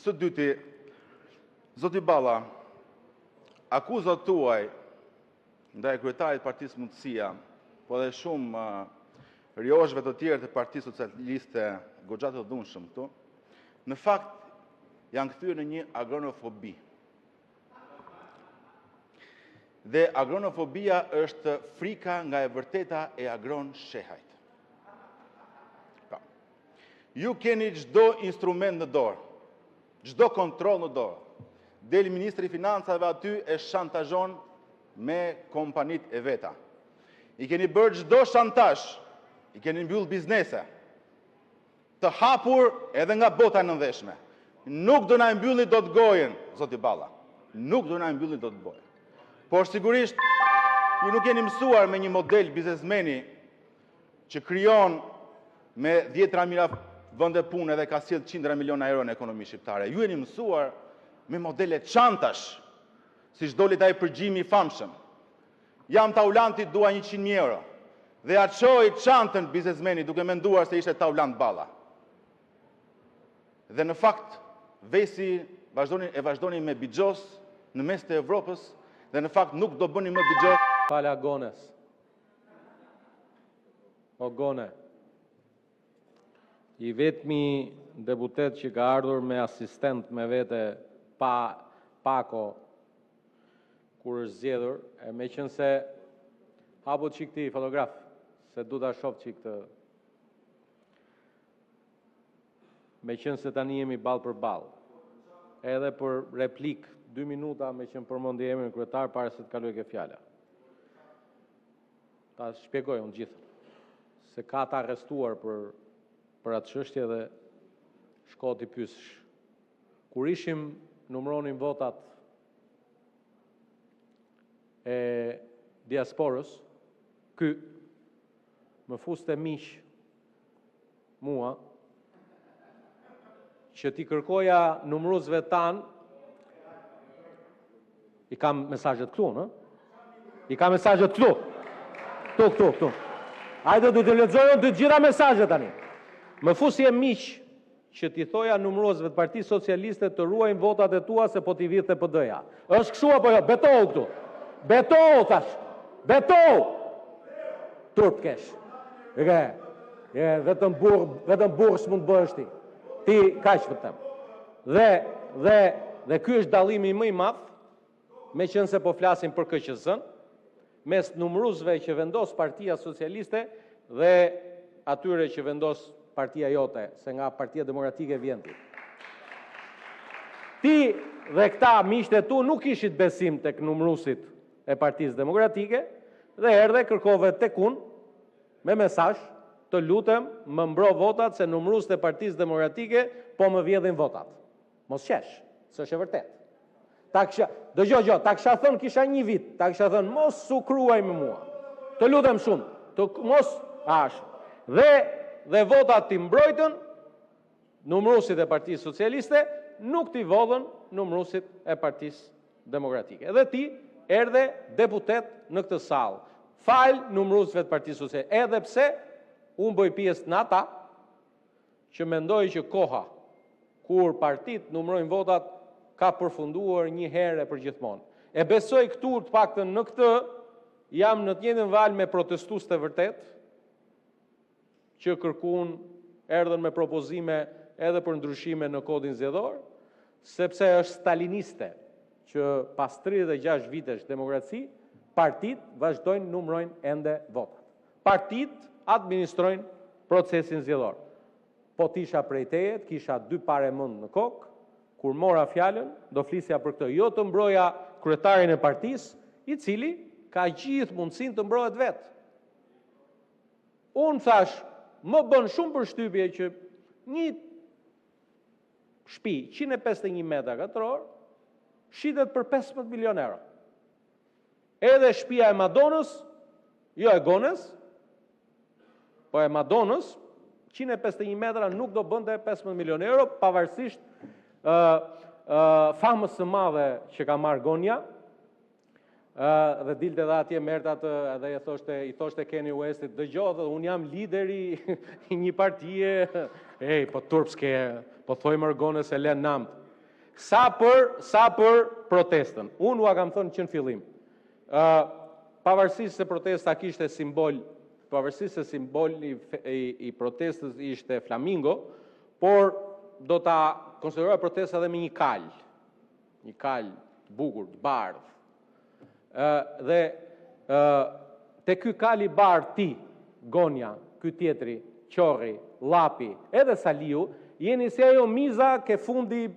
Së dyti, zoti Balla, akuzat tuaj ndaj kryetarit Partisë Mundësia, po dhe shumë rjoshve të tjerë të Partisë Socialiste goxha të dhunshëm këtu, në fakt janë kthyer në një agronofobi. Dhe agronofobia është frika nga e vërteta e agron shehajt. Ju keni çdo instrument në dorë, çdo kontroll në dorë. Del Ministri i Financave aty e shantazhon me kompanit e veta. I keni bërë çdo shantazh, i keni mbyll biznese, të hapur edhe nga bota e nënveshme. Nuk do na mbylli dot gojën, zoti Balla. Nuk do na mbylli dot gojën. Por sigurisht, ju nuk jeni mësuar me një model biznesmeni që krijon me 10 mijëra vende pune dhe ka sjell qindra miliona euro në ekonomi shqiptare. Ju jeni mësuar me modele çantash, siç doli ai përgjimi i famshëm. Jam taulanti, dua 100.000 euro. Dhe ja çoi çantën biznesmeni duke menduar se ishte taulant Balla. Dhe në fakt, vesi vazhdoni me bixhos në mes të Evropës dhe në fakt nuk do bëni më bixhos. Fala Gones. O Gone, i vetmi deputet që ka ardhur me asistent me vete pako kur është zgjedhur, e me qenë se hapo çik ti fotograf, se du ta shoh çik të. Me qenë se tani jemi ball për ball. Edhe për replik 2 minuta me qenë përmendi emrin kryetar para se të kaloj ke fjala. Ta shpjegoj unë gjithë. Se ka të arrestuar për atë çështje dhe shko t'i pyesësh. Kur ishim numëronin votat e diasporës, ky më fuste miq mua që t'i kërkoja numëruesve tan. I kam mesazhet këtu, në? I kam mesazhet këtu. Këtu. Hajde du të lexojmë të gjitha mesazhet tani. Më fusje miq që t'i thoja numëruesve të Partisë Socialiste të ruajnë votat e tua se po t'i vidhte PD-ja. Është kështu apo jo? Betohu këtu. Betohu thash. Betohu. Turp kesh. Vetëm burr s'mund bëhesh ti. Ti kaq vërtet. Dhe ky është dallimi më i madh, me qenë se po flasim për KQZ-n, mes numëruesve që vendos Partia Socialiste dhe atyre që vendos partia jote, se nga Partia Demokratike vjen ti. Ti dhe këta miqtë e tu nuk kishit besim tek numëruesit e Partisë Demokratike dhe erdhe kërkove tek unë me mesazh, të lutem, më mbro votat se numëruesit e Partisë Demokratike po më vjedhin votat. Mos qesh, s'është e vërtet. Dëgjoj, ta kisha thënë kisha 1 vit, ta kisha thënë mos u kruaj me mua. Të lutem shumë, mos ash. Dhe votat ti mbrojtën numëruesit e Partisë Socialiste, nuk ti vodhën numëruesit e Partisë Demokratike. Dhe ti erdhe deputet në këtë sallë. Fal numëruesve të Partisë Socialiste, edhe pse unë bëj pjesë në ata që mendoj që koha kur partit numërojnë votat ka përfunduar një herë për gjithmonë. E besoj këtu të paktën në këtë jam në të njëjtën valë me protestues të vërtet që kërkuan erdhën me propozime edhe për ndryshime në kodin zgjedhor, sepse është staliniste që pas 36 vitesh demokraci, partit vazhdojnë numërojnë ende votat. Partit administrojnë procesin zgjedhor. Po t'isha prej teje, kisha 2 pare mend në kokë, kur mora fjalën, do flisja për këtë. Jo të mbroja kryetarin e partisë, i cili ka gjithë mundësinë të mbrohet vetë. Unë thash, më bën shumë përshtypje që një shtëpi 151 metra katror shitet për 15 milion euro. Edhe shtëpia e Madonës, jo e Gones, po e Madonës, 151 metra nuk do bënte 15 milion euro, pavarësisht famës së madhe që ka marrë Gonja, dhe dilte dhe atje merta dhe i thoshte Kanye Westit, dëgjoj, dhe unë jam lideri i një partije, po turp s'ke, po thoj mërgone se len namt. Sa për protestën. Unë ua kam thënë që në fillim. Pavarësisht se protesta kishte simbol, pavarësisht se simboli i protestës ishte flamingo, por do ta konsideroj protesta edhe me një kal bukur, të bardhë. Dhe te ky kal i bardhë ti, Gonja, ky tjetri, Qorri, Llapi, edhe Saliu, jeni si ajo miza ke fundi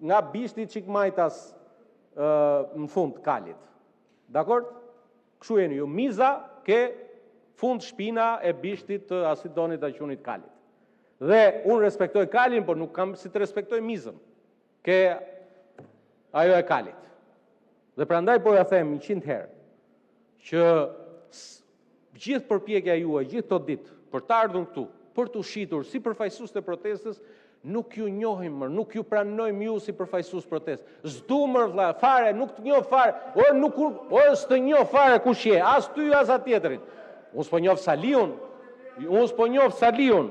nga bishti qik majtas në fund kalit. Dakor? Kështu jeni ju, miza ke fund shpina e bishtit të asidonit të qunit kalit. Dhe unë respektoj kalin, por nuk kam si të respektoj mizën. Ke ajo e kalit. Dhe prandaj po ja them 100 herë, që gjithë përpjekja juaj, gjithë të ditë, për të ardhur këtu, për të shitur si përfaqësues të protestës, nuk ju njohim më, nuk ju pranojmë ju si përfaqësues protestës. S'dumër vlla, fare, nuk të njoh fare, s'të njoh fare kush je, as ty as atjetërin. Unë s'po njoh Saliun,